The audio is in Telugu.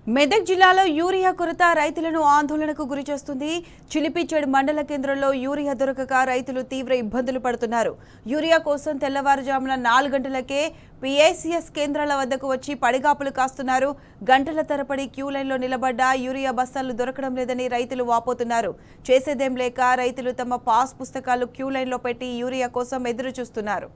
మెదక్ జిల్లాలో యూరియా కొరత రైతులను ఆందోళనకు గురిచేస్తుంది. చిలిపిచేడు మండల కేంద్రంలో యూరియా దొరకక రైతులు తీవ్ర ఇబ్బందులు పడుతున్నారు. యూరియా కోసం తెల్లవారుజామున 4 గంటలకే పిఐసిఎస్ కేంద్రాల వద్దకు వచ్చి పడిగాపులు కాస్తున్నారు. గంటల తరబడి క్యూ లైన్లో నిలబడ్డా యూరియా బస్తాలు దొరకడం లేదని రైతులు వాపోతున్నారు. చేసేదేం లేక రైతులు తమ పాస్ పుస్తకాలు క్యూ లైన్లో పెట్టి యూరియా కోసం ఎదురు చూస్తున్నారు.